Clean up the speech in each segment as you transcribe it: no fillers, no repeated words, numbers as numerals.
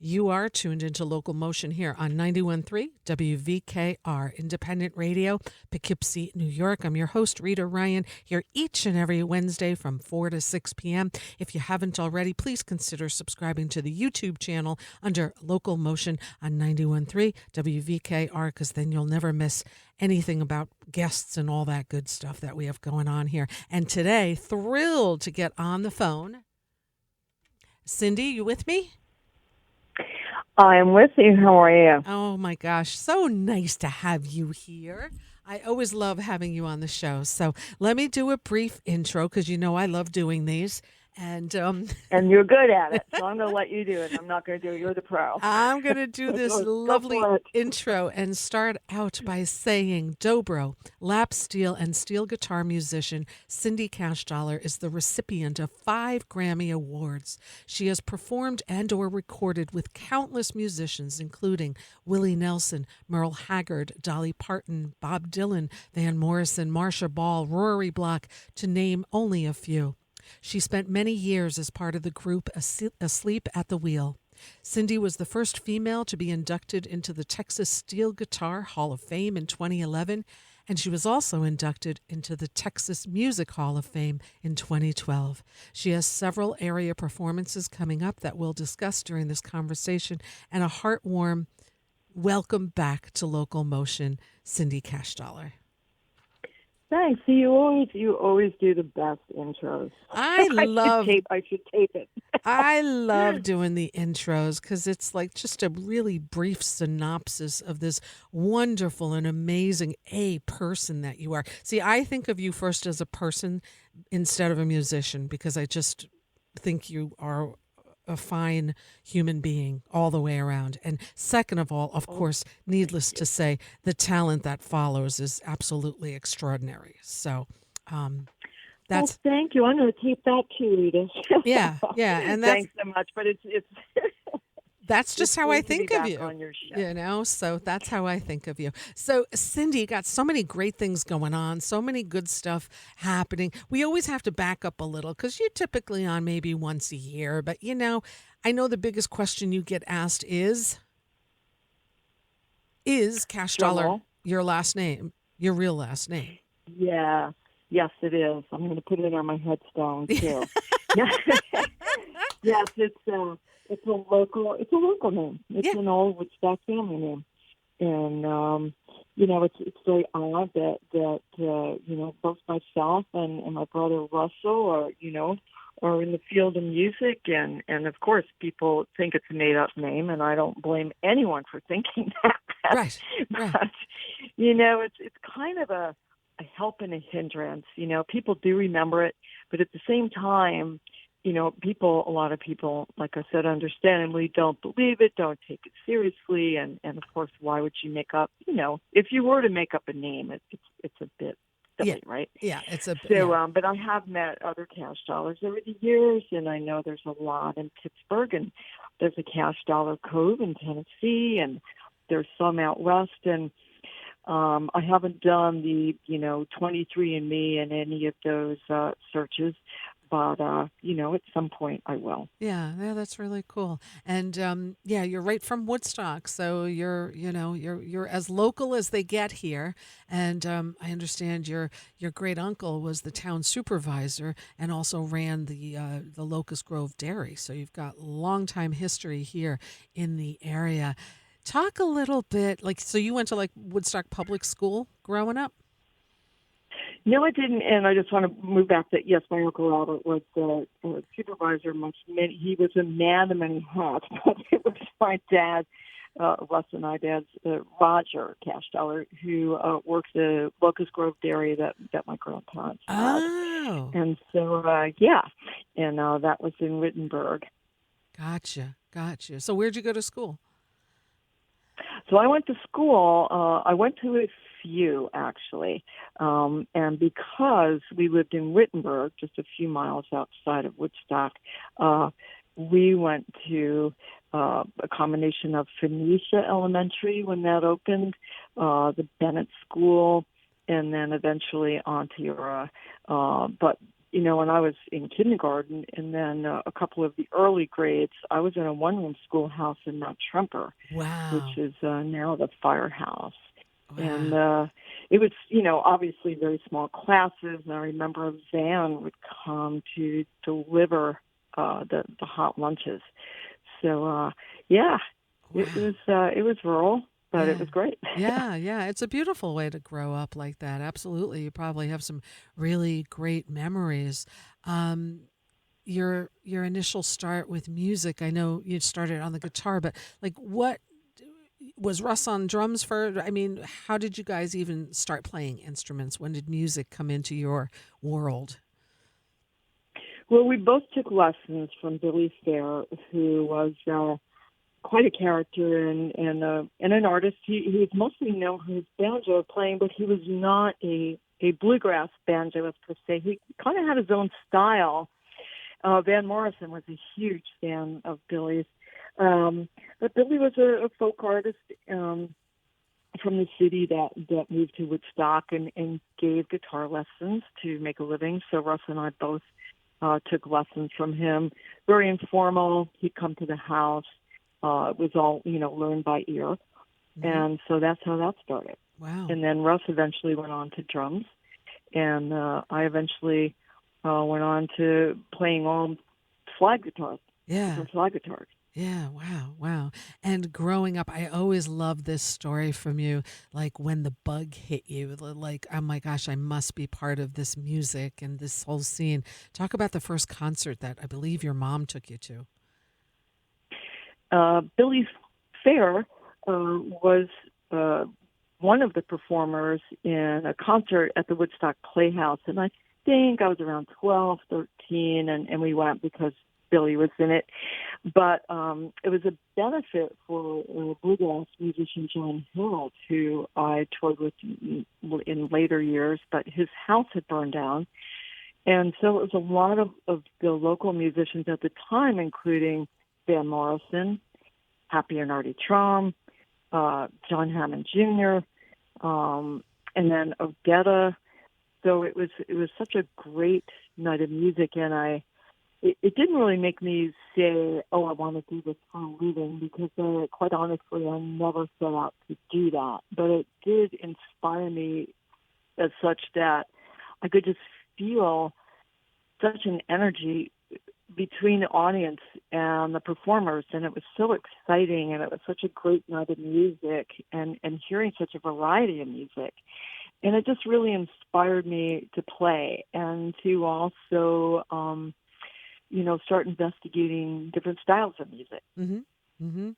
You are tuned into Local Motion here on 91.3 WVKR, Independent Radio, Poughkeepsie, New York. I'm your host, Rita Ryan, here each and every Wednesday from 4 to 6 p.m. If you haven't already, please consider subscribing to the YouTube channel under Local Motion on 91.3 WVKR, because then you'll never miss anything about guests and all that good stuff that we have going on here. And today, thrilled to get on the phone. Cindy, you with me? I'm with you. How are you? Oh my gosh, so nice to have you here. I always love having you on the show. So let me do a brief intro because you know I love doing these. And And you're good at it, so I'm going to let you do it. I'm not going to do it. You're the pro. I'm going to do this Go lovely for it. intro and start out by saying dobro, lap steel and steel guitar musician Cindy Cashdollar is the recipient of 5 Grammy Awards. She has performed and or recorded with countless musicians, including Willie Nelson, Merle Haggard, Dolly Parton, Bob Dylan, Van Morrison, Marcia Ball, Rory Block, to name only a few. She spent many years as part of the group Asleep at the Wheel. Cindy was the first female to be inducted into the Texas Steel Guitar Hall of Fame in 2011, and she was also inducted into the Texas Music Hall of Fame in 2012. She has several area performances coming up that we'll discuss during this conversation, and a heartwarm welcome back to Local Motion, Cindy Cashdollar. Thanks. See, you always do the best intros. I should tape it. I love doing the intros because it's like just a really brief synopsis of this wonderful and amazing person that you are. See, I think of you first as a person instead of a musician because I just think you are a fine human being all the way around. And second of all, of course, needless to say, the talent that follows is absolutely extraordinary. So that's thank you. I'm going to tape that too, Rita. yeah, and that's Thanks so much. But it's that's just how I think of you. On your show. You know, so that's how I think of you. So, Cindy, you got so many great things going on, so many good stuff happening. We always have to back up a little because you're typically on maybe once a year. But, you know, I know the biggest question you get asked is Cashdollar your last name, your real last name? Yeah. Yes, it is. I'm going to put it on my headstone too. Yes, it's a local name. It's an old Woodstock family name, and it's very odd that both myself and my brother Russell are in the field of music, and of course people think it's a made up name, and I don't blame anyone for thinking that. Right. But it's kind of a help and a hindrance. People do remember it, but at the same time, a lot of people, like I said, understandably don't believe it, don't take it seriously, and of course, why would you make up? If you were to make up a name, it's a bit silly, right? Yeah, it's a so. But I have met other Cashdollars over the years, and I know there's a lot in Pittsburgh, and there's a Cashdollar Cove in Tennessee, and there's some out west, and I haven't done the 23andMe and any of those searches. But at some point I will. Yeah, that's really cool. And you're right from Woodstock, so you're as local as they get here. And I understand your great uncle was the town supervisor and also ran the Locust Grove Dairy. So you've got long-time history here in the area. Talk a little bit, so you went to Woodstock Public School growing up? No, I didn't, and I just want to move back that, yes, my Uncle Robert was the supervisor. He was a man of many hats, but it was my dad, Russ and my dad's Roger Cashdollar, who works the Locust Grove Dairy that my grandparents had. Oh. And so, and that was in Wittenberg. Gotcha. So where'd you go to school? So I went to school. I went to a few, actually. And because we lived in Wittenberg, just a few miles outside of Woodstock, we went to a combination of Phoenicia Elementary when that opened, the Bennett School, and then eventually Ontiora. But when I was in kindergarten, and then a couple of the early grades, I was in a one-room schoolhouse in Mount Tremper, which Wow. is now the firehouse. And Wow. it was, obviously very small classes. And I remember a van would come to deliver the hot lunches. So yeah, Wow. it was rural, but it Yeah. was great. Yeah, yeah. It's a beautiful way to grow up like that. Absolutely. You probably have some really great memories. Um, your initial start with music, I know you started on the guitar, but like what was Russ on drums for? I mean, how did you guys even start playing instruments? When did music come into your world? Well, we both took lessons from Billy Fair, who was quite a character and an artist. He was mostly known for his banjo playing, but he was not a bluegrass banjoist per se. He kind of had his own style. Van Morrison was a huge fan of Billy's. But Billy was a folk artist from the city that moved to Woodstock and gave guitar lessons to make a living. So Russ and I both took lessons from him. Very informal. He'd come to the house. It was all, learned by ear. Hmm. And so that's how that started. Wow. And then Russ eventually went on to drums. And I eventually went on to playing all slide guitars, Yeah. different slide guitars. Yeah, wow, wow. And growing up, I always love this story from you. Like when the bug hit you, like, oh my gosh, I must be part of this music and this whole scene. Talk about the first concert that I believe your mom took you to. Billy Fair was uh, one of the performers in a concert at the Woodstock Playhouse. And I think I was around 12, 13, and we went because Billy was in it. But it was a benefit for bluegrass musician John Harold, who I toured with in later years, but his house had burned down. And so it was a lot of the local musicians at the time, including Van Morrison, Happy and Artie Traum, John Hammond Jr., and then Odetta. So it was such a great night of music, and it didn't really make me say, oh, I want to do this for a living, because quite honestly, I never set out to do that. But it did inspire me as such that I could just feel such an energy between the audience and the performers, and it was so exciting, and it was such a great night of music, and hearing such a variety of music. And it just really inspired me to play and to also start investigating different styles of music. Mm-hmm. Mm-hmm.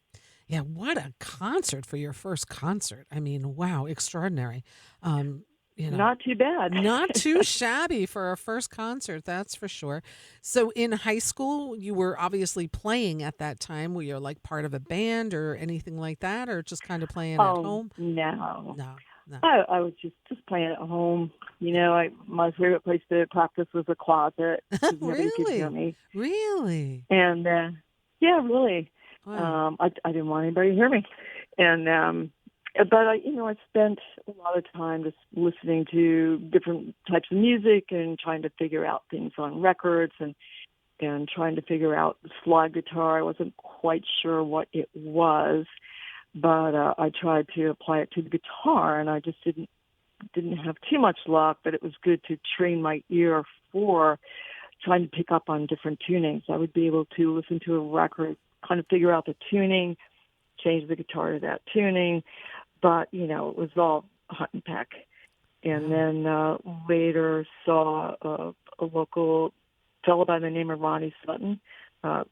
Yeah, what a concert for your first concert. I mean, wow, extraordinary. Um, you know, Not too bad. Not too shabby for a first concert, that's for sure. So in high school, you were obviously playing at that time. Were you like part of a band or anything like that, or just kind of playing at Oh home? no. No, no. I was just playing at home. My favorite place to practice was a closet because nobody could hear Really? me. Really? And yeah, really, Wow. I didn't want anybody to hear me. And but I spent a lot of time just listening to different types of music and trying to figure out things on records and trying to figure out the slide guitar. I wasn't quite sure what it was, but I tried to apply it to the guitar, and I just didn't have too much luck. But it was good to train my ear for trying to pick up on different tunings. I would be able to listen to a record, kind of figure out the tuning, change the guitar to that tuning. But, it was all hunt and peck. And Wow. then later saw a local fellow by the name of Ronnie Sutton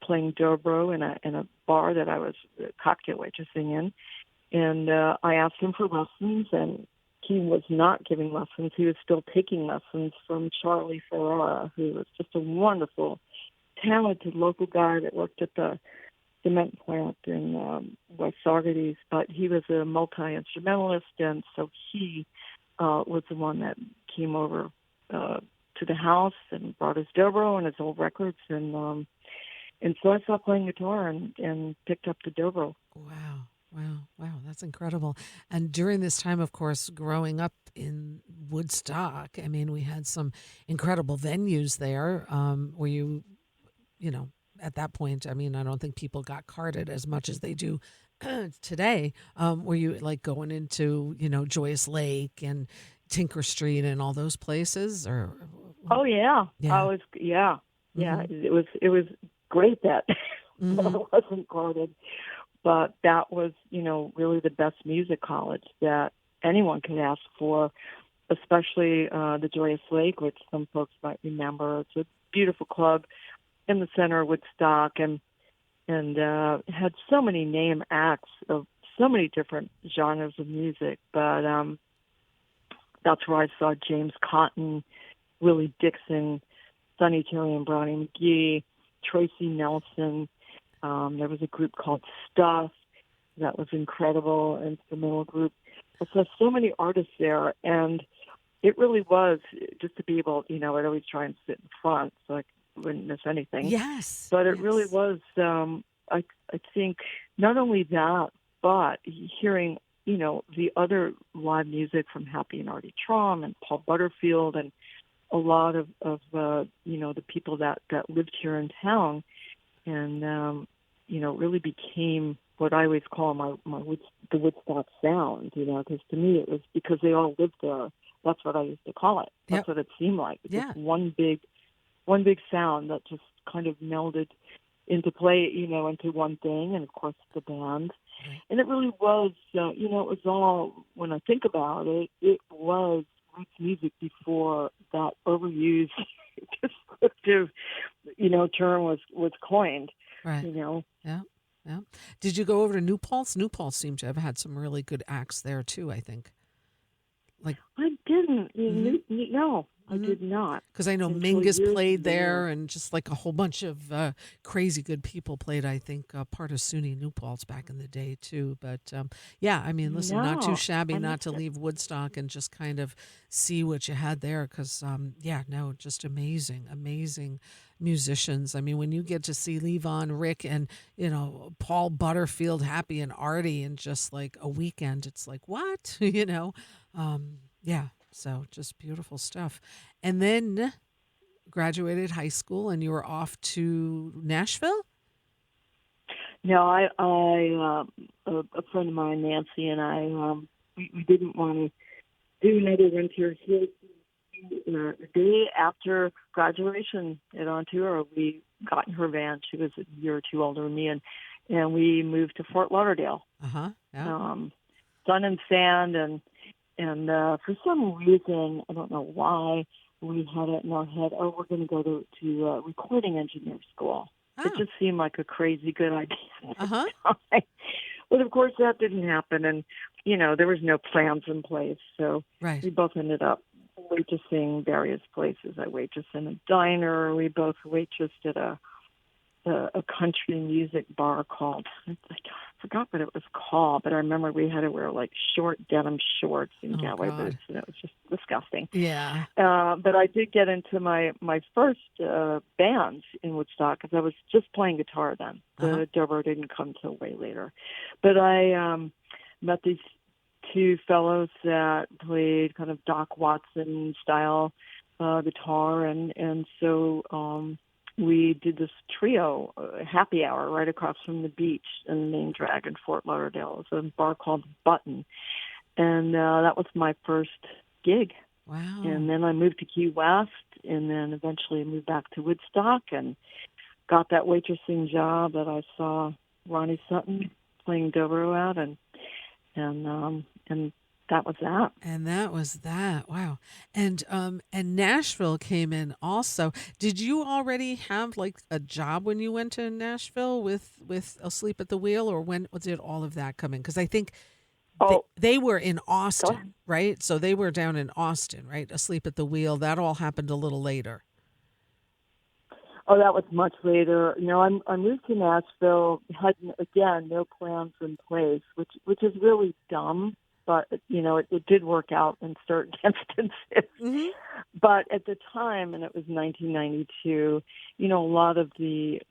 playing dobro in a bar that I was cocktail waitressing in. And I asked him for lessons, and he was not giving lessons. He was still taking lessons from Charlie Ferrara, who was just a wonderful, talented local guy that worked at the cement plant in West Saugerties. But he was a multi-instrumentalist, and so he was the one that came over to the house and brought his dobro and his old records, and so I stopped playing guitar and picked up the dobro. Wow. Wow, that's incredible. And during this time, of course, growing up in Woodstock, I mean, we had some incredible venues there. Where you know, at that point, I mean, I don't think people got carded as much as they do today. Were you like going into, Joyous Lake and Tinker Street and all those places, or Oh yeah, I yeah? was. Yeah, yeah. Mm-hmm. It was great that that Mm-hmm. it wasn't guarded, but that was really the best music college that anyone could ask for, especially the Joyous Lake, which some folks might remember. It's a beautiful club in the center of Woodstock, and had so many name acts of so many different genres of music. But that's where I saw James Cotton, Willie Dixon, Sonny Terry and Brownie McGee, Tracy Nelson. There was a group called Stuff that was incredible, instrumental group. I saw so many artists there, and it really was just to be able, I'd always try and sit in front so I wouldn't miss anything. Yes, But it really yes. was, I think, not only that, but hearing, the other live music from Happy and Artie Traum and Paul Butterfield and a lot of the people that lived here in town, and really became what I always call the Woodstock sound. Because to me it was because they all lived there. That's what I used to call it. That's Yep. what it seemed like. Just Yeah. one big sound that just kind of melded into play, into one thing, and of course the band. Right. And it really was, it was all, when I think about it, it was roots music before that overused descriptive, term was coined, Right. you know. Yeah. Yeah. Did you go over to New Paltz? New Paltz seemed to have had some really good acts there too, I think. Like, I didn't, mm-hmm. no, I Mm-hmm. did not Because I know until Mingus years played later. there, and just like a whole bunch of crazy good people played. I think part of SUNY New Paltz back in the day too. But yeah, I mean, listen, not too No, shabby I not missed to it. leave Woodstock and just kind of see what you had there. Because yeah, no, just amazing, amazing musicians. I mean, when you get to see Levon, Rick, and Paul Butterfield, Happy and Artie, in just like a weekend, it's like what yeah. So just beautiful stuff. And then graduated high school and you were off to Nashville? No, a friend of mine, Nancy, and I, we didn't want to do another winter here. The day after graduation at On Tour, we got in her van. She was a year or two older than me, and we moved to Fort Lauderdale. Uh-huh. Yeah. Um, Sun and sand, and for some reason, I don't know why, we had it in our head, oh, we're going to go to recording engineer school. It Oh. just seemed like a crazy good idea at the Uh-huh. time. But of course, that didn't happen, and there was no plans in place. So Right. we both ended up waitressing various places. I waitressed in a diner. We both waitressed at a country music bar called, I forgot what it was called, but I remember we had to wear like short denim shorts and Oh cowboy boots, God. and it was just disgusting. Yeah. But I did get into my first band in Woodstock because I was just playing guitar then. Uh-huh. The dobro didn't come till way later. But I met these two fellows that played kind of Doc Watson style guitar, and so we did this trio, happy hour, right across from the beach in the main drag in Fort Lauderdale. It was a bar called Button, and that was my first gig. Wow. And then I moved to Key West, and then eventually moved back to Woodstock and got that waitressing job that I saw Ronnie Sutton playing dobro at, and that was that. And that was that. Wow. And Nashville came in also. Did you already have like a job when you went to Nashville with Asleep at the Wheel, or when did all of that come in? Because I think Oh, they were in go ahead. Austin, right? So they were down in Austin, right? Asleep at the Wheel. That all happened a little later. Oh, that was much later. I moved to Nashville. Had again no plans in place, which is really dumb. But it did work out in certain instances. Mm-hmm. But at the time, and it was 1992, a lot of the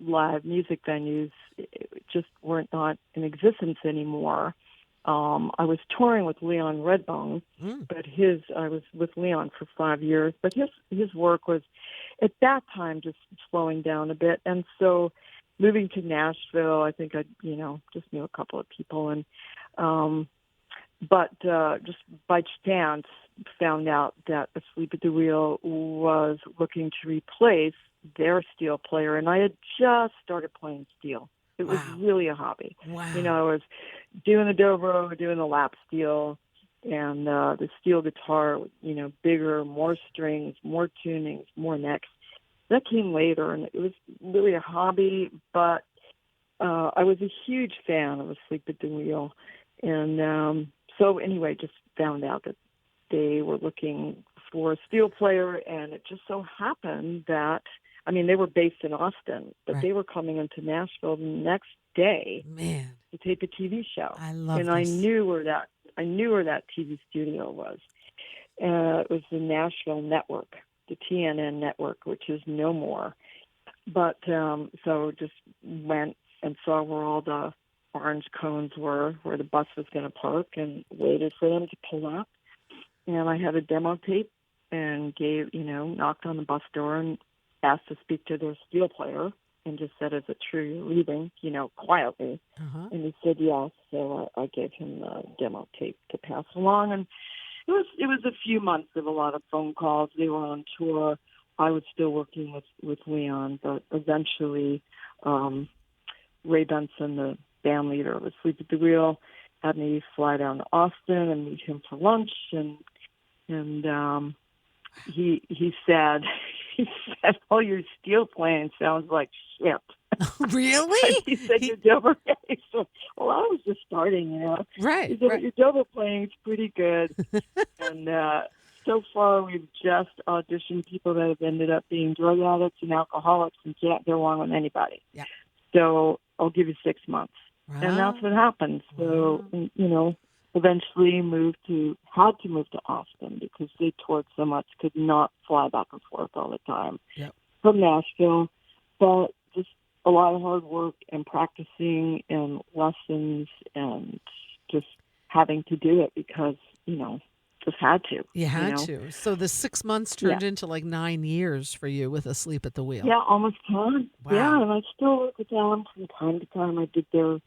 live music venues just weren't not in existence anymore. I was touring with Leon Redbone, but I was with Leon for 5 years, but his work was at that time just slowing down a bit. And so moving to Nashville, I think I, just knew a couple of people, and but just by chance found out that Asleep at the Wheel was looking to replace their steel player, and I had just started playing steel. It was really a hobby. Wow. I was doing the dobro, doing the lap steel, and the steel guitar, bigger, more strings, more tunings, more necks. That came later, and it was really a hobby, but I was a huge fan of Asleep at the Wheel. And so anyway, just found out that they were looking for a steel player, and it just so happened that, they were based in Austin, but they were coming into Nashville the next day to tape a TV show. I love and this. I knew where that TV studio was. It was the Nashville Network, the TNN network, which is no more. But so just went and saw where all the orange cones were, where the bus was going to park, and waited for them to pull up. And I had a demo tape and knocked on the bus door and asked to speak to their steel player, and just said, "Is it true you're leaving?" Quietly. And he said yes. So I gave him the demo tape to pass along, and it was a few months of a lot of phone calls. They were on tour. I was still working with Leon, but eventually Ray Benson, the band leader of Asleep at the Wheel, had me fly down to Austin and meet him for lunch, and he said, "Oh, your steel playing sounds like shit." Really? He said, "Your dobro." He said, "Well, I was just starting, Right. He said, "Your dobro playing is pretty good." And so far, we've just auditioned people that have ended up being drug addicts and alcoholics and can't get along with anybody. Yeah. So I'll give you 6 months. Wow. And that's what happened. So, eventually had to move to Austin because they toured so much, could not fly back and forth all the time from Nashville. But just a lot of hard work and practicing and lessons and just having to do it because, just had to. You had to. So the 6 months turned into like 9 years for you with Asleep at the Wheel. Yeah, almost 10. Wow. Yeah, and I still work with them from time to time. I did their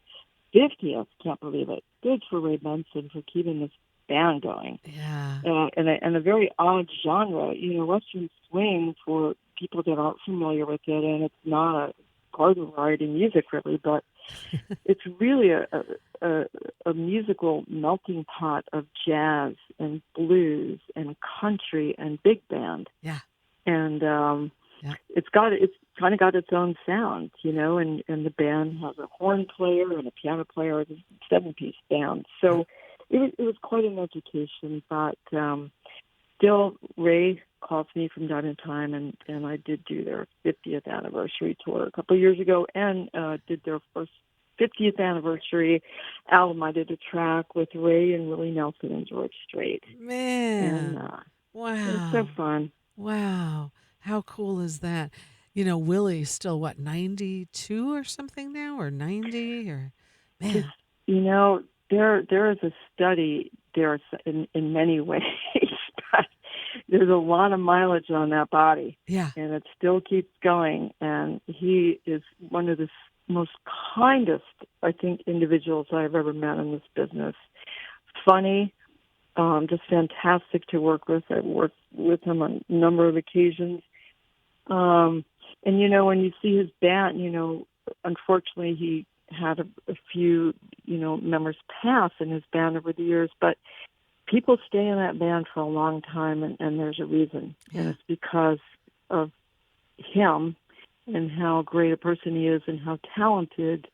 50th. Can't believe it. Good for Ray Benson for keeping this band going. Yeah. And a very odd genre. Western swing, for people that aren't familiar with it, and it's not a garden variety music really, but it's really a musical melting pot of jazz and blues and country and big band. Yeah. And it's kind of got its own sound, and the band has a horn player and a piano player. It's a 7-piece band. So it was quite an education, but still Ray calls me from time to time, and I did do their 50th anniversary tour a couple of years ago, and did their first 50th anniversary album. I did a track with Ray and Willie Nelson and George Strait. Man. And, wow. It was so fun. Wow. How cool is that? Willie's still, 92 or something now, or 90, or man. There is a study there in many ways, but there's a lot of mileage on that body. Yeah. And it still keeps going. And he is one of the most kindest, I think, individuals I've ever met in this business. Funny, just fantastic to work with. I've worked with him on a number of occasions. And, when you see his band, unfortunately he had a few, members pass in his band over the years, but people stay in that band for a long time, and there's a reason. Yeah. And it's because of him and how great a person he is and how talented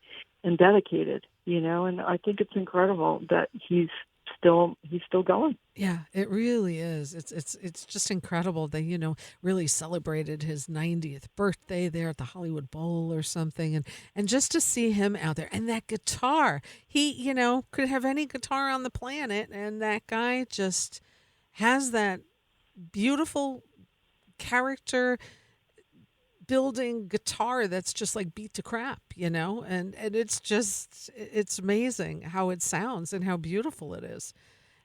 and dedicated, and I think it's incredible that he's still going. Yeah, it really is. It's just incredible. They, really celebrated his 90th birthday there at the Hollywood Bowl or something, and just to see him out there and that guitar. He, could have any guitar on the planet, and that guy just has that beautiful character, building guitar that's just like beat to crap, and it's amazing how it sounds and how beautiful it is.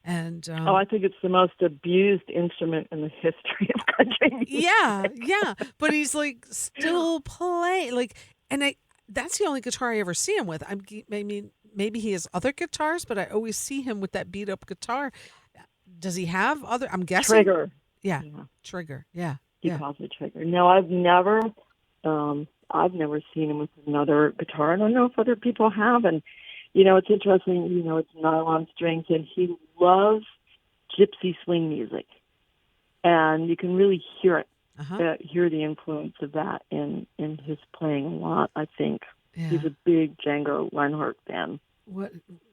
And Oh, I think it's the most abused instrument in the history of country yeah, music. yeah, but he's like still play like, and I that's the only guitar I ever see him with. I mean, maybe he has other guitars, but I always see him with that beat up guitar. Does he have other? I'm guessing. Trigger. Yeah, Yeah, Trigger. Yeah, he yeah. calls it Trigger. No, I've never seen him with another guitar. I don't know if other people have. And, it's interesting, it's nylon strings, and he loves gypsy swing music. And you can really hear it, Uh huh. hear the influence of that in his playing a lot, I think. He's Yeah. a big Django Reinhardt fan. What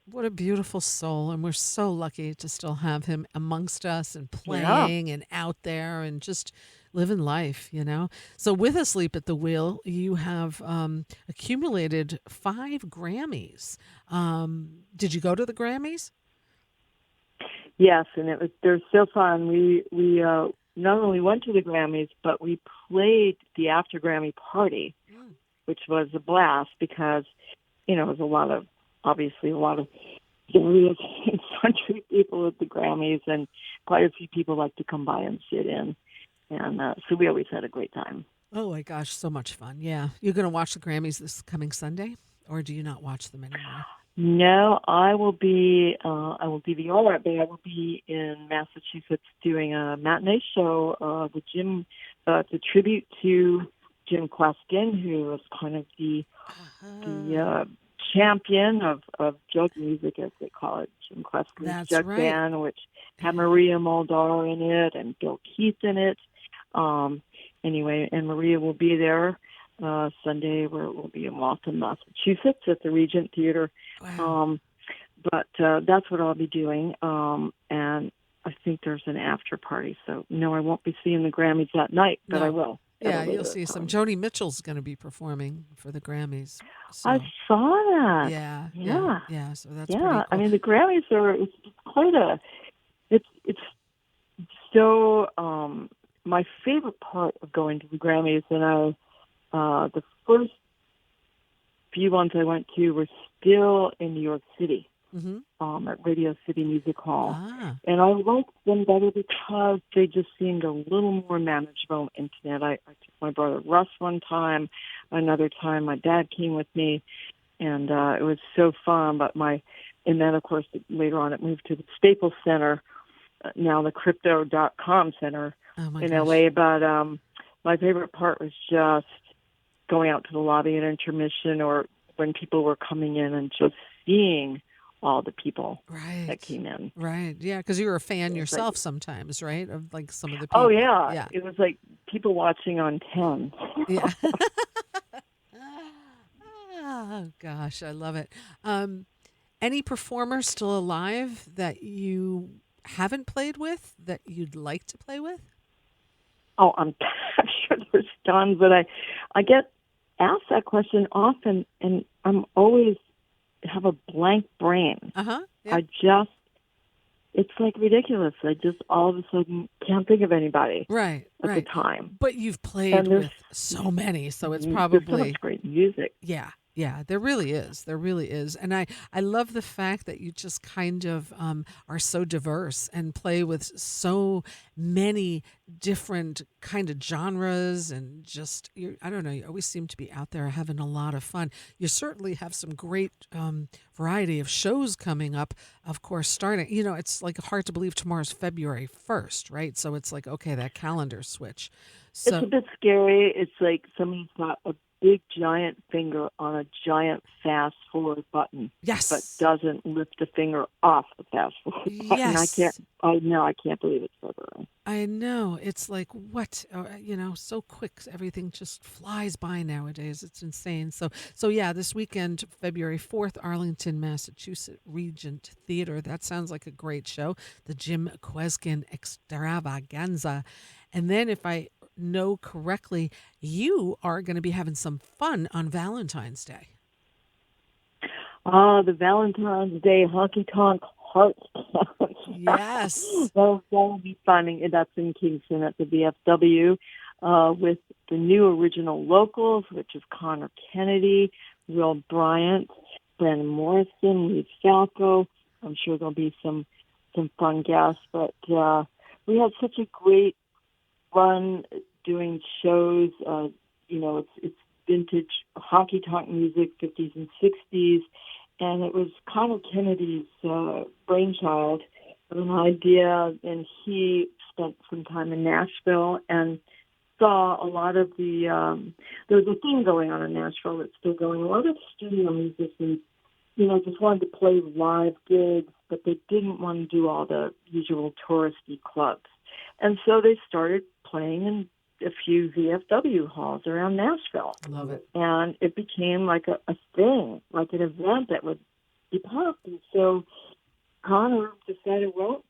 what a beautiful soul, and we're so lucky to still have him amongst us and Yeah. playing and out there and just living life. So with Asleep at the Wheel, you have accumulated 5 Grammys. Did you go to the Grammys? Yes, and they're so fun. We not only went to the Grammys, but we played the after Grammy party, Mm. which was a blast because it was obviously a lot of serious country people at the Grammys, and quite a few people like to come by and sit in, and so we always had a great time. Oh my gosh, so much fun. Yeah. You're going to watch the Grammys this coming Sunday, or do you not watch them anymore? No, I will DVR it, but I will be in Massachusetts doing a matinee show. It's a tribute to Jim Kweskin, who was kind of the Uh, champion of jug music, as they call it. Jim Kweskin's that's Jug right. Band, which had Maria Muldaur in it and Bill Keith in it. Um, anyway, and Maria will be there Sunday, where it will be in Waltham, Massachusetts, at the Regent Theater. Wow. Um, but that's what I'll be doing. And I think there's an after party. So, no, I won't be seeing the Grammys that night, but I No. will at a Yeah, you'll later see some. time. Joni Mitchell's going to be performing for the Grammys. I So, saw that. yeah, yeah, Yeah. yeah. So that's pretty Yeah. I cool. mean, the Grammys it's quite it's so, my favorite part of going to the Grammys, and the first few ones I went to were still in New York City, Hmm. at Radio City Music Hall. Ah, And I liked them better because they just seemed a little more manageable and intimate. I took my brother Russ one time. Another time my dad came with me, and it was so fun. And then, of course, later on it moved to the Staples Center, now the Crypto.com Center oh my in gosh. LA. But my favorite part was just going out to the lobby at intermission, or when people were coming in, and just seeing all the people that Right, came in. right. Yeah, because you were a fan It was like, yourself sometimes, right? Of like some of the oh people. yeah, Yeah, it was like people watching on 10. yeah. Oh gosh, I love it. Um, any performers still alive that you haven't played with that you'd like to play with? Oh, I'm sure there's tons, but I get asked that question often, and I'm always have a blank brain. Uh huh. Yeah. I just It's like ridiculous. I just all of a sudden can't think of anybody Right. at the Right. time. But you've played And with so many, so it's there's so much probably great music. yeah, yeah, there really is. There really is. And I love the fact that you just kind of are so diverse and play with so many different kind of genres and just I don't know, you always seem to be out there having a lot of fun. You certainly have some great variety of shows coming up, of course, starting, it's like hard to believe tomorrow's February 1st, right? So it's like, okay, that calendar switch. It's So, a bit scary. It's like somebody's got a big giant finger on a giant fast forward button, but yes. doesn't lift the finger off the fast forward button. Yes. I can't believe it's February. I know. It's like what, so quick. Everything just flies by nowadays. It's insane. So yeah, this weekend, February 4th, Arlington, Massachusetts, Regent Theater. That sounds like a great show. The Jim Kweskin Extravaganza. And then if I know correctly, you are going to be having some fun on Valentine's Day. The Valentine's Day honky tonk heart. Yes. That'll be fun. And that's in Kingston at the VFW. with the new original locals, which is Connor Kennedy, Will Bryant, Brandon Morrison, Lee Falco. I'm sure there'll be some fun guests, but we had such a great run doing shows. It's vintage honky tonk music, 50s and 60s, and it was Connor Kennedy's brainchild of an idea, and he spent some time in Nashville and saw a lot of there was a thing going on in Nashville that's still going. A lot of studio musicians, just wanted to play live gigs, but they didn't want to do all the usual touristy clubs. And so they started playing in a few VFW halls around Nashville. Love it. And it became like a thing, like an event that would be popped. And so Connor decided, well,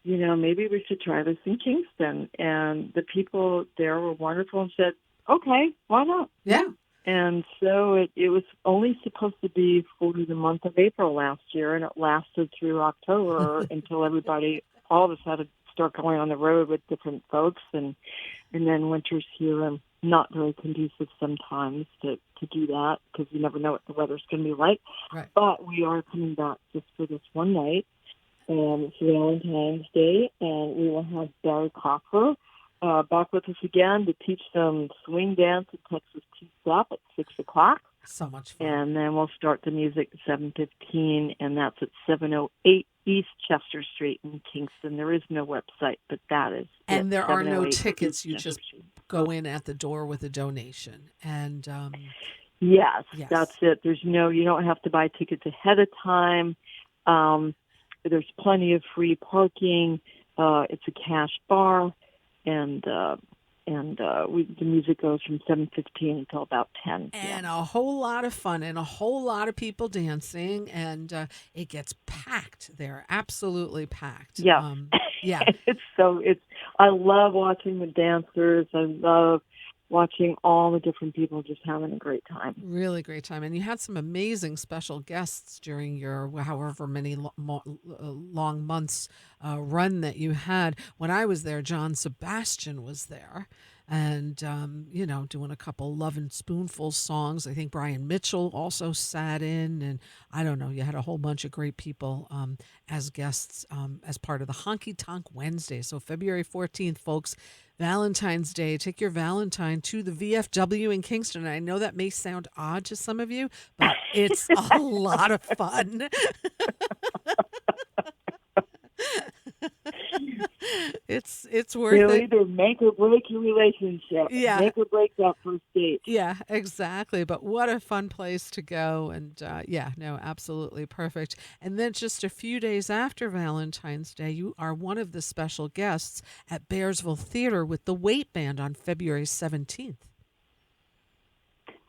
maybe we should try this in Kingston. And the people there were wonderful and said, okay, why not? Yeah. And so it was only supposed to be for the month of April last year, and it lasted through October until all of us had to start going on the road with different folks. And then winter's here and not very conducive sometimes to do that because you never know what the weather's going to be like. Right. But we are coming back just for this one night. And it's Valentine's Day, and we will have Barry Cocker back with us again to teach some swing dance and Texas two-step at 6 o'clock. So much fun. And then we'll start the music at 7:15, and that's at 708 East Chester Street in Kingston. There is no website, but that is. And there are no 708 tickets. East You Chester just Street. go in at the door with a donation. And Yes, yes. that's it. You don't have to buy tickets ahead of time. There's plenty of free parking. It's a cash bar, and the music goes from 7:15 until about 10. And a whole lot of fun and a whole lot of people dancing, and it gets packed there, absolutely packed. Yeah, yeah. I love watching the dancers. I love watching all the different people just having a great time. Really great time. And you had some amazing special guests during your however many long months run that you had. When I was there, John Sebastian was there and, doing a couple Love and Spoonful songs. I think Brian Mitchell also sat in. And I don't know, you had a whole bunch of great people as guests as part of the Honky Tonk Wednesday. So February 14th, folks, Valentine's Day. Take your Valentine to the VFW in Kingston. I know that may sound odd to some of you, but it's a lot of fun. It's worth It'll it. either make or break your relationship. Yeah. Make or break that first date. Yeah, exactly. But what a fun place to go. And absolutely perfect. And then just a few days after Valentine's Day, you are one of the special guests at Bearsville Theater with the Weight Band on February 17th.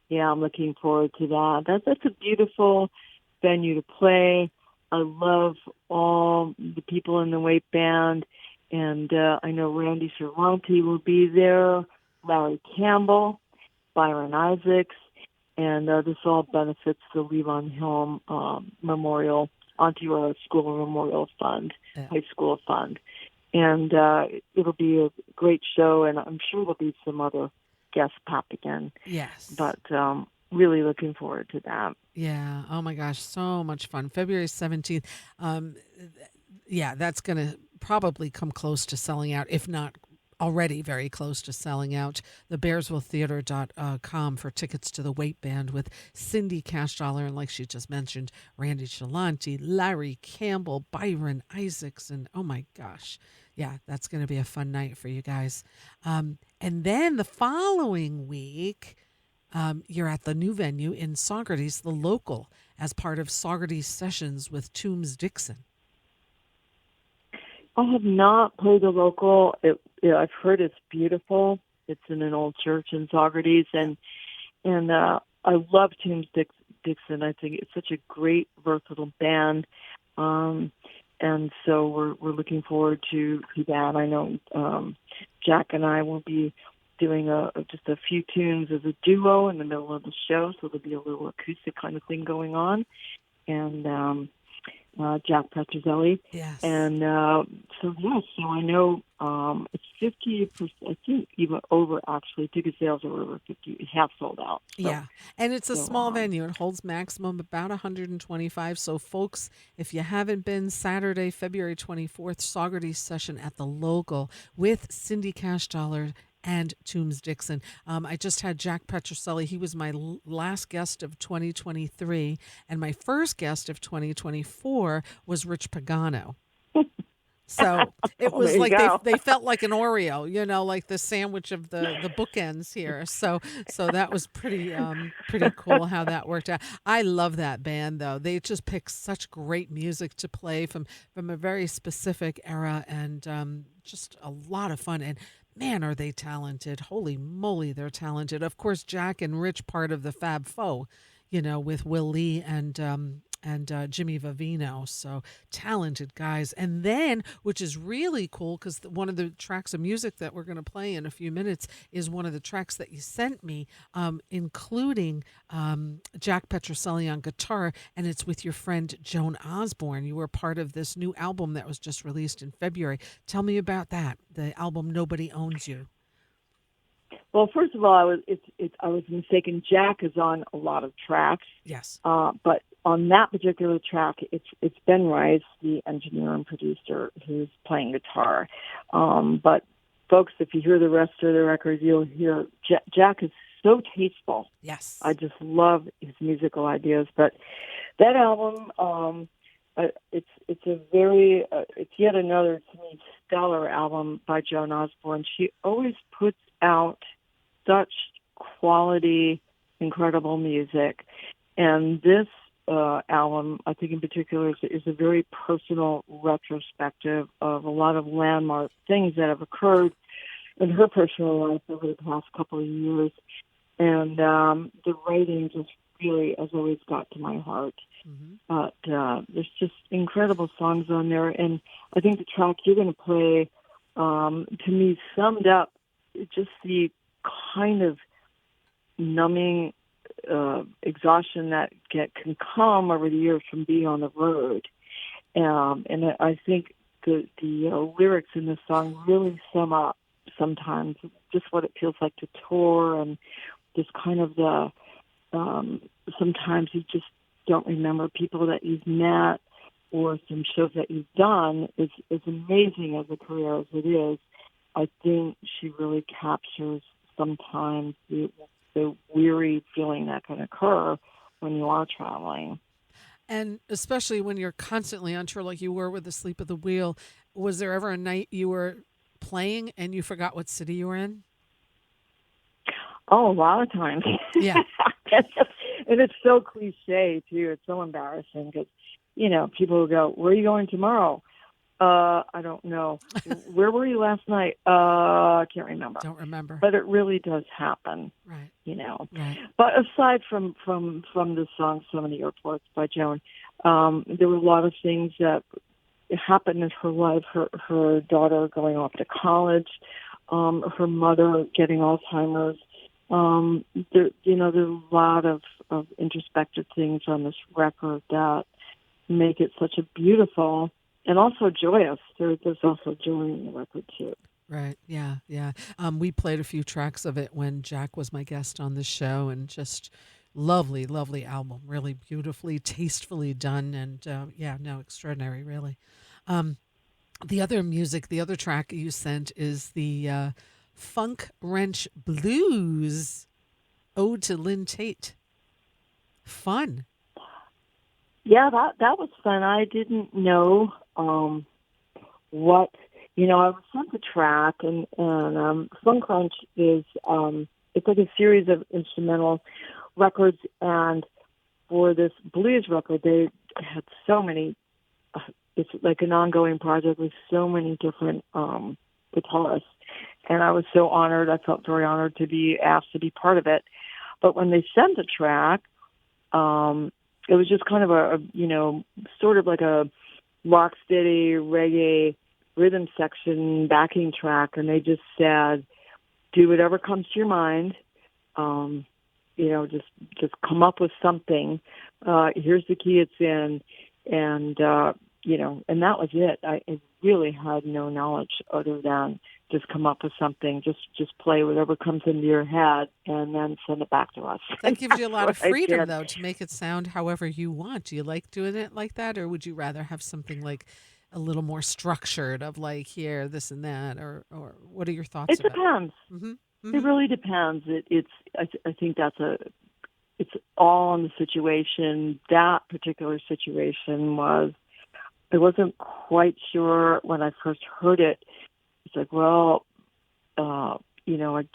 Yeah, I'm looking forward to that. That's a beautiful venue to play. I love all the people in the Weight Band. And I know Randy Cervanti will be there, Larry Campbell, Byron Isaacs, and this all benefits the Levon Helm Memorial, Ontario School Memorial Fund, High School Fund. And it'll be a great show, and I'm sure there'll be some other guests pop again. Yes. But really looking forward to that. Yeah. Oh, my gosh. So much fun. February 17th. That's going to probably come close to selling out, if not already very close to selling out. The BearsvilleTheater.com for tickets to the Weight Band with Cindy Cashdollar and, like she just mentioned, Randy Shalanti, Larry Campbell, Byron Isaacs, and oh my gosh, yeah, that's going to be a fun night for you guys. And then the following week, you're at the new venue in Saugerties, the Local, as part of Saugerties Sessions with Toombs Dixon. I have not played the Local. I've heard it's beautiful. It's in an old church in Saugerties, and I love Toombs Dixon. I think it's such a great, versatile band, and so we're looking forward to that. I know Jack and I will be doing just a few tunes as a duo in the middle of the show, so there'll be a little acoustic kind of thing going on, and Jack Petrozelli. Yes. And so I know it's 50%, I think even over actually. Ticket sales are over 50, half sold out. Yeah. And it's a So small venue. It holds maximum about 125. So, folks, if you haven't been, Saturday, February 24th, Saugerties session at the local with Cindy Cashdollar and Toombs Dixon. I just had Jack Petroselli. He was my last guest of 2023. And my first guest of 2024 was Rich Pagano. So it there was you like go. they felt like an Oreo, like the sandwich of the bookends here. So that was pretty cool how that worked out. I love that band though. They just pick such great music to play from a very specific era, and just a lot of fun. And man, are they talented! Holy moly, they're talented. Of course, Jack and Rich, part of the Fab Four, with Will Lee and Jimmy Vivino. So talented guys. And then, which is really cool, because one of the tracks of music that we're going to play in a few minutes is one of the tracks that you sent me, including Jack Petroselli on guitar, and it's with your friend Joan Osborne. You were part of this new album that was just released in February. Tell me about that, the album Nobody Owns You. Well, first of all, I was mistaken. Jack is on a lot of tracks. Yes. But on that particular track, it's Ben Rice, the engineer and producer, who's playing guitar. But folks, if you hear the rest of the record, you'll hear Jack is so tasteful. Yes. I just love his musical ideas. But that album, it's yet another, to me, stellar album by Joan Osborne. She always puts out such quality, incredible music. And this album, I think in particular, is a very personal retrospective of a lot of landmark things that have occurred in her personal life over the past couple of years. And the writing just really, as always, got to my heart. Mm-hmm. But there's just incredible songs on there. And I think the track you're going to play, to me, summed up just the kind of numbing exhaustion that can come over the years from being on the road. And I think the lyrics in this song really sum up sometimes just what it feels like to tour, and just kind of the sometimes you just don't remember people that you've met or some shows that you've done. Is amazing as a career as it is. I think she really captures sometimes the weary feeling that can occur when you are traveling. And especially when you're constantly on tour, like you were with the Sleep of the Wheel. Was there ever a night you were playing and you forgot what city you were in? Oh, a lot of times. Yeah. And it's so cliche, too. It's so embarrassing because, people will go, "Where are you going tomorrow?" I don't know. Where were you last night? I can't remember. Don't remember. But it really does happen. Right. Right. But aside from the song "So Many Airports" by Joan, there were a lot of things that happened in her life. Her daughter going off to college, her mother getting Alzheimer's. There's a lot of introspective things on this record that make it such a beautiful and also joyous. There's also joy in the record too. Right. Yeah. Yeah. We played a few tracks of it when Jack was my guest on the show, and just lovely, lovely album. Really beautifully, tastefully done, and extraordinary. Really. The other track you sent is the Funk Wrench Blues Ode to Lynn Tate. Fun. Yeah, that was fun. I didn't know what I was sent the track, and Funk Wrench is it's like a series of instrumental records, and for this blues record, they had so many. It's like an ongoing project with so many different guitarists, and I was so honored. I felt very honored to be asked to be part of it. But when they sent the track, it was just kind of a sort of like a rock steady reggae rhythm section backing track, and they just said, do whatever comes to your mind. Just come up with something. Here's the key it's in. and and that was it. I really had no knowledge other than just come up with something, just play whatever comes into your head, and then send it back to us. That And gives you a that's lot what of I freedom, did. though, to make it sound however you want. Do you like doing it like that, or would you rather have something like a little more structured of like here, this and that, or what are your thoughts It about depends. it? Mm-hmm. It Mm-hmm. really depends. I think it's all in the situation. That particular situation was, I wasn't quite sure when I first heard it. It's like, well, I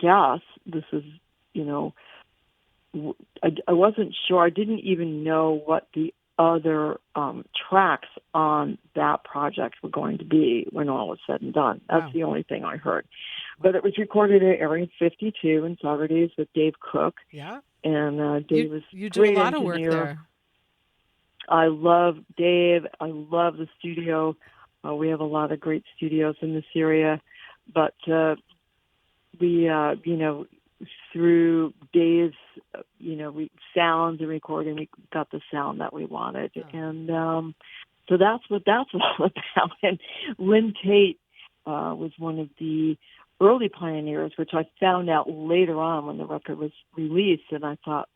guess this is, you know, I wasn't sure. I didn't even know what the other tracks on that project were going to be when all was said and done. That's Wow. the only thing I heard. Wow. But it was recorded at Area 52 in Saugerties with Dave Cook. Yeah. And You Dave was you a do a great lot of work engineer. there. I love Dave. I love the studio. We have a lot of great studios in this area. But we, through Dave's, sounds and recording, we got the sound that we wanted. Oh. And so that's what that's all about. And Lynn Tate was one of the early pioneers, which I found out later on when the record was released. And I thought,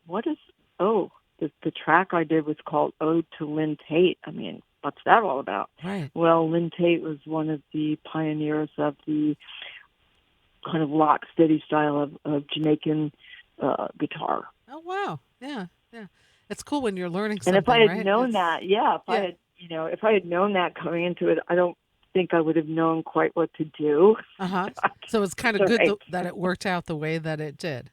the track I did was called Ode to Lynn Tate. I mean, what's that all about? Right. Well, Lynn Tate was one of the pioneers of the kind of lock steady style of Jamaican guitar. Oh wow. Yeah. Yeah. It's cool when you're learning And if I something, had right? known It's that, yeah, yeah. if I had known that coming into it, I don't think I would have known quite what to do. Uh-huh. So it's kind of So, good right. that it worked out the way that it did.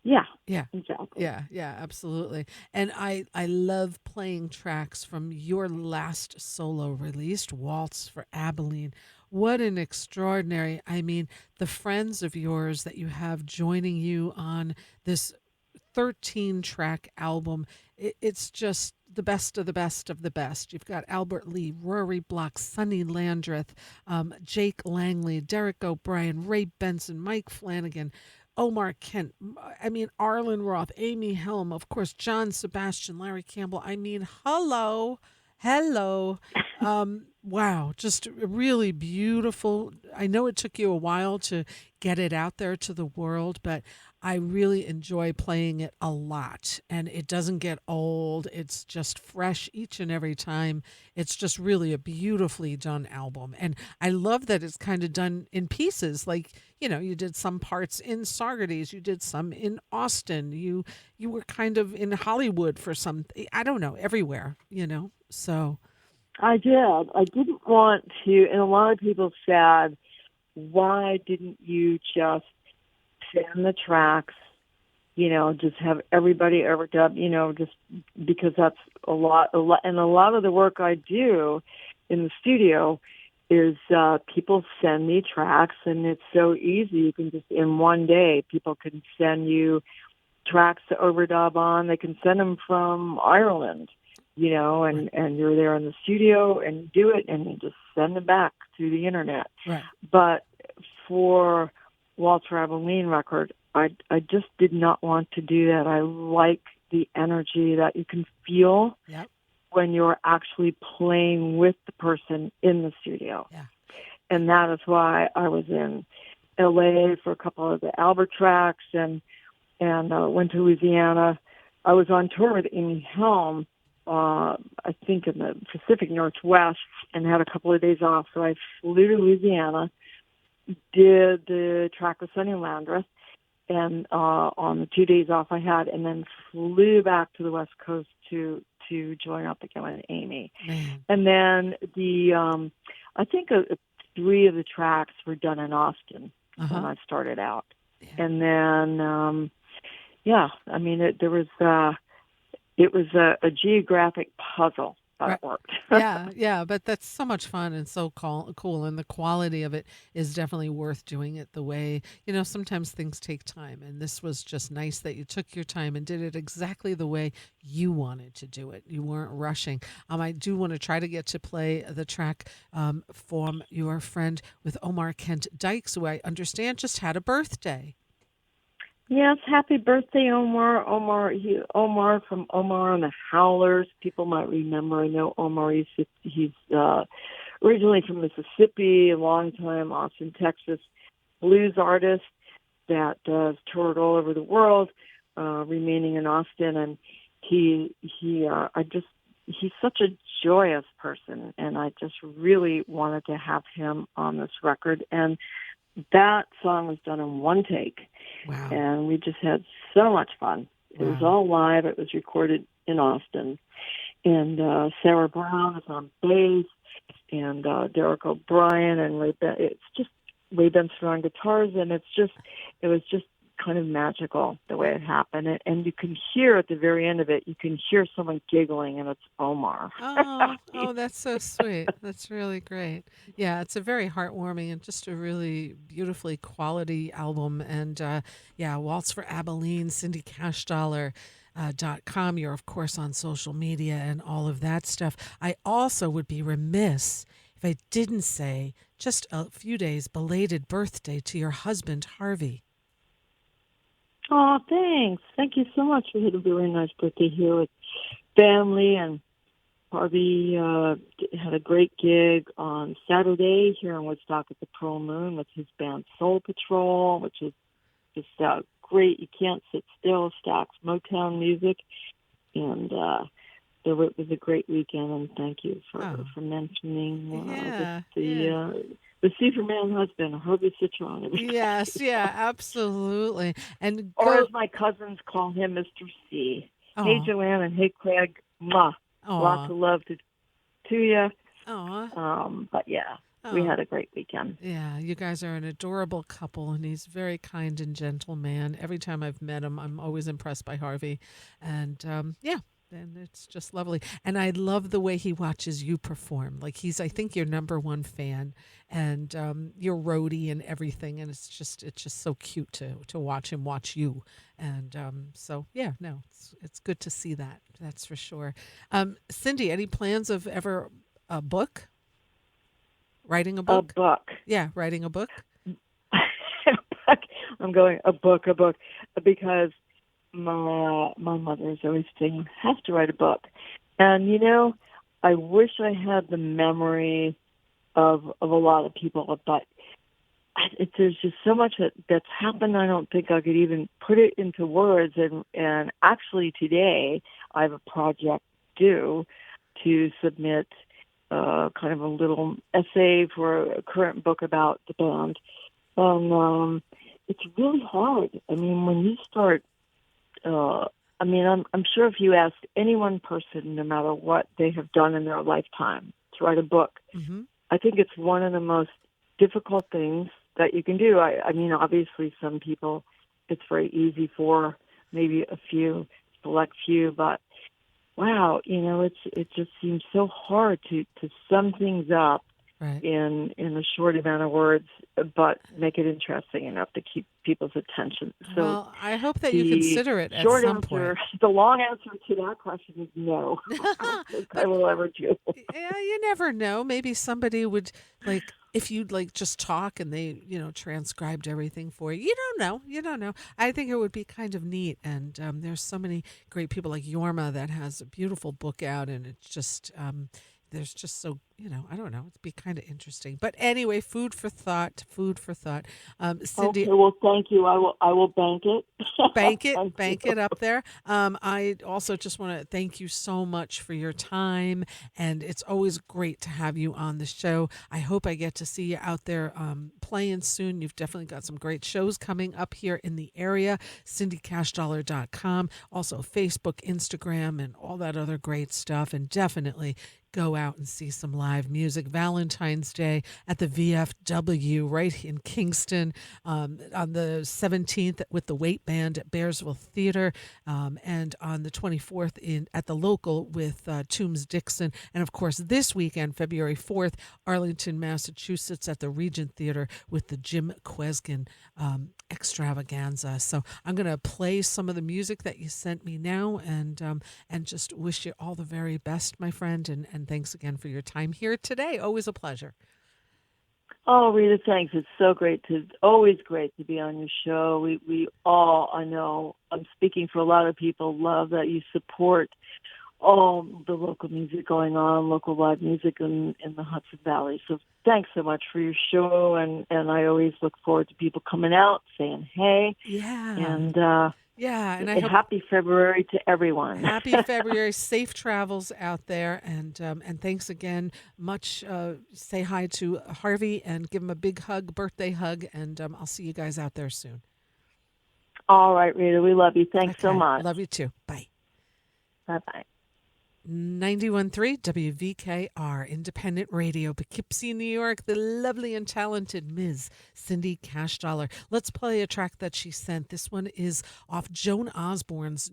Yeah, Yeah. exactly. Yeah, yeah, absolutely. And I love playing tracks from your last solo released, Waltz for Abilene. What an extraordinary, I mean, the friends of yours that you have joining you on this 13 track album. It's just the best of the best of the best. You've got Albert Lee, Rory Block, Sonny Landreth, Jake Langley, Derek O'Brien, Ray Benson, Mike Flanagan, Omar Kent, I mean, Arlen Roth, Amy Helm, of course, John Sebastian, Larry Campbell. I mean, hello, hello. Wow, just really beautiful. I know it took you a while to get it out there to the world, but I really enjoy playing it a lot, and it doesn't get old. It's just fresh each and every time. It's just really a beautifully done album. And I love that it's kind of done in pieces. Like, you did some parts in Saugerties, you did some in Austin, you were kind of in Hollywood for some, I don't know, everywhere. So, I did. I didn't want to, and a lot of people said, why didn't you just send the tracks, just have everybody overdub, just because that's a lot, and a lot of the work I do in the studio is people send me tracks, and it's so easy. You can just, in one day, people can send you tracks to overdub on. They can send them from Ireland, right, and you're there in the studio and you do it, and you just send them back through the internet. right. But for Walter Abilene record, I just did not want to do that. I like the energy that you can feel Yep. when you're actually playing with the person in the studio. Yeah. And that is why I was in LA for a couple of the Albert tracks and went to Louisiana. I was on tour with Amy Helm, I think in the Pacific Northwest, and had a couple of days off. So I flew to Louisiana, did the track with Sonny Landreth, and on the 2 days off I had, and then flew back to the West Coast to join up again with Amy. Man. And then I think 3 of the tracks were done in Austin when Uh-huh. I started out. Yeah. And then, I mean, it was a geographic puzzle, but Right. it worked. Yeah, yeah, but that's so much fun and so cool, and the quality of it is definitely worth doing it the way, sometimes things take time, and this was just nice that you took your time and did it exactly the way you wanted to do it. You weren't rushing. I do want to try to get to play the track from your friend with Omar Kent Dykes, who I understand just had a birthday. Yes, happy birthday, Omar. Omar from Omar and the Howlers. People might remember. I know Omar. He's originally from Mississippi, a long-time Austin, Texas blues artist that toured all over the world, remaining in Austin. And he's such a joyous person, and I just really wanted to have him on this record. And that song was done in one take, Wow. and we just had so much fun. It was Wow. all live. It was recorded in Austin, and Sarah Brown is on bass, and Derek O'Brien and it's just Ray Benson on guitars, and it was just kind of magical the way it happened. And you can hear at the very end of it, you can hear someone giggling, and it's Omar. Oh, that's so sweet. That's really great. Yeah, it's a very heartwarming and just a really beautifully quality album. And yeah, Waltz for Abilene, Cindy Cashdollar. .com. You're, of course, on social media and all of that stuff. I also would be remiss if I didn't say just a few days belated birthday to your husband, Harvey. Oh, thanks. Thank you so much. We had a very nice birthday here with family, and Harvey had a great gig on Saturday here in Woodstock at the Pearl Moon with his band Soul Patrol, which is just great. You can't sit still. Stax Motown music, and so it was a great weekend. And thank you Oh, for mentioning yeah, the yeah. the Superman husband, Harvey Citron, Yes, everybody. yeah, absolutely. And Or go, as my cousins call him, Mr. C. Hey, oh, Joanne, and hey, Craig. Mwah. Lots oh, of love to you. oh, But yeah, we oh. had a great weekend. Yeah, you guys are an adorable couple, and he's a very kind and gentle man. Every time I've met him, I'm always impressed by Harvey. And yeah, and it's just lovely. And I love the way he watches you perform. Like he's, I think, your number one fan, and your roadie and everything. And it's just so cute to watch him watch you. And so yeah, no, it's good to see that. That's for sure. Cindy, any plans of ever a book, writing a A book? book. Yeah, writing a book. I'm going a book, because my mother is always saying, have to write a book. And, I wish I had the memory of a lot of people, but there's just so much that's happened. I don't think I could even put it into words. And actually today I have a project due to submit kind of a little essay for a current book about the band. And it's really hard. I mean, when you start, I'm sure if you ask any one person, no matter what they have done in their lifetime, to write a book, Mm-hmm. I think it's one of the most difficult things that you can do. I mean, obviously, some people it's very easy for, maybe a few, select few, but wow, it just seems so hard to sum things up Right. in a short amount of words, but make it interesting enough to keep people's attention. So Well, I hope that you the consider it at short some point. answer, the long answer to that question is no. I don't think I But will ever do. yeah, you never know. Maybe somebody would like if you'd like just talk and they, transcribed everything for you. You don't know. You don't know. I think it would be kind of neat. And there's so many great people like Yorma that has a beautiful book out, and it's just there's just so I don't know. It'd be kind of interesting. But anyway, food for thought. Food for thought. Cindy, Okay, well, thank you. I will bank it. Thank you. bank it up there. I also just want to thank you so much for your time, and it's always great to have you on the show. I hope I get to see you out there playing soon. You've definitely got some great shows coming up here in the area. CindyCashdollar.com, also Facebook, Instagram, and all that other great stuff, and definitely go out and see some live music. Valentine's Day at the VFW right in Kingston, on the 17th with the Weight Band at Bearsville Theater, and on the 24th at the local with Toombs Dixon. And of course, this weekend, February 4th, Arlington, Massachusetts at the Regent Theater with the Jim Kweskin extravaganza. So I'm going to play some of the music that you sent me now, and just wish you all the very best, my friend. And thanks again for your time here today. Always a pleasure. Oh, Rita, thanks. It's so always great to be on your show. We all, I know, I'm speaking for a lot of people, love that you support all the local music going on, local live music in the Hudson Valley. So thanks so much for your show, and I always look forward to people coming out, saying hey, Yeah. and Yeah, and I hope happy February to everyone. happy February, safe travels out there, and thanks again. Much say hi to Harvey and give him a big hug, birthday hug, and I'll see you guys out there soon. All right, Rita, we love you. Thanks so Okay, much. love you too. Bye. Bye-bye. 91.3 WVKR, independent radio, Poughkeepsie, New York, the lovely and talented Ms. Cindy Cashdollar. Let's play a track that she sent. This one is off Joan Osborne's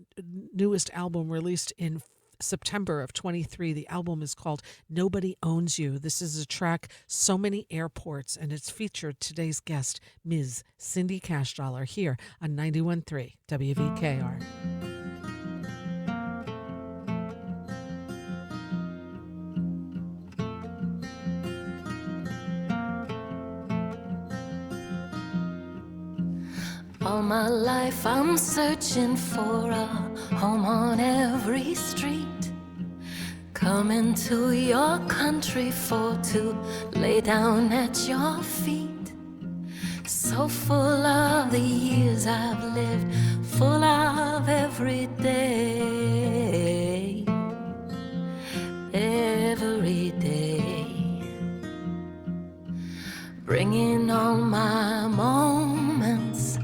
newest album released in September of 23. The album is called Nobody Owns You. This is a track, So Many Airports, and it's featured today's guest, Ms. Cindy Cashdollar, here on 91.3 WVKR. All my life I'm searching for a home on every street. Coming to your country to lay down at your feet. So full of the years I've lived, full of every day, every day. Bringing all my moments,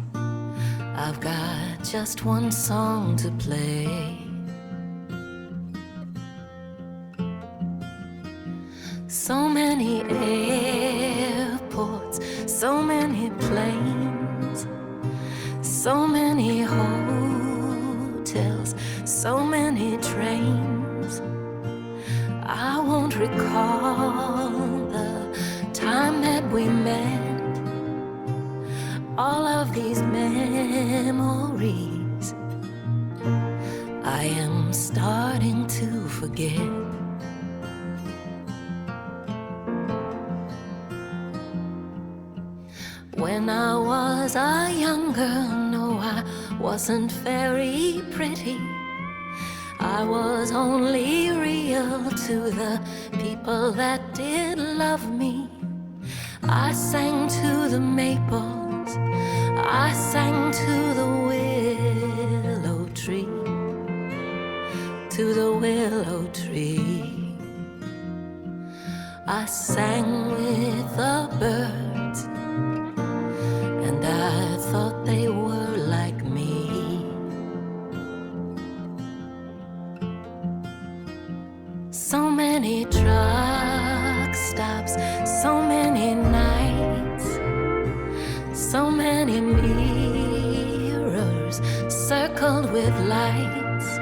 I've got just one song to play. So many airports, so many planes, so many hotels, so many trains. I won't recall the time that we met. All of these memories I am starting to forget. When I was a young girl, no, I wasn't very pretty. I was only real to the people that did love me. I sang to the maples, I sang to the willow tree, to the willow tree. I sang with the birds, and I thought they were like me. So many truck stops, so many nights, so many mirrors circled with lights.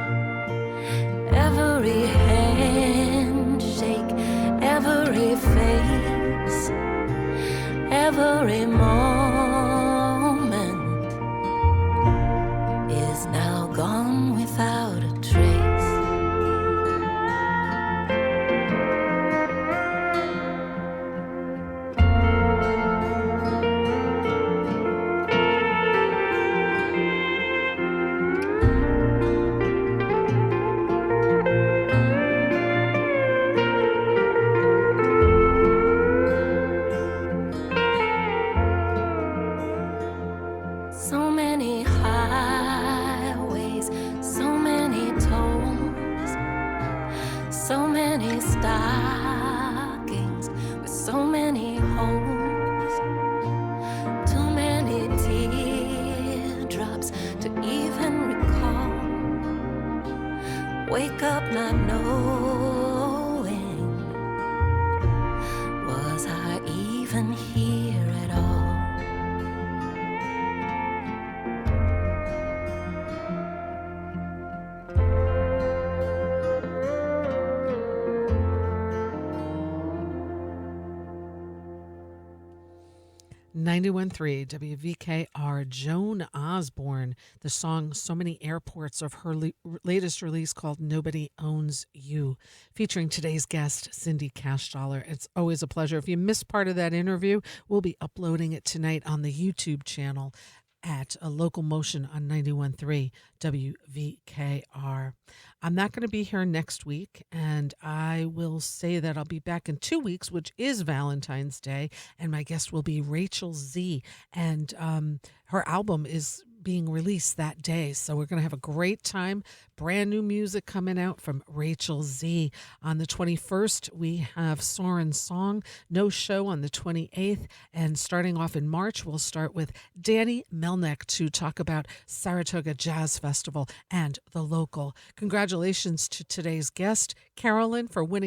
Every handshake, every face, every moment is now gone without a trace. So many highways, so many tolls, so many stockings with so many holes. Too many teardrops to even recall. Wake up not knowing, was I even here at all? 91.3 WVKR, Joan Osborne, the song So Many Airports of her latest release called Nobody Owns You, featuring today's guest, Cindy Cashdollar. It's always a pleasure. If you missed part of that interview, we'll be uploading it tonight on the YouTube channel at a LocalMotion on 91.3 WVKR. I'm not going to be here next week, and I will say that I'll be back in 2 weeks, which is Valentine's Day, and my guest will be Rachel Z, and her album is being released that day. So we're going to have a great time. Brand new music coming out from Rachel Z. On the 21st, we have Soren's Song, No Show on the 28th. And starting off in March, we'll start with Danny Melnick to talk about Saratoga Jazz Festival and the local. Congratulations to today's guest, Carolyn, for winning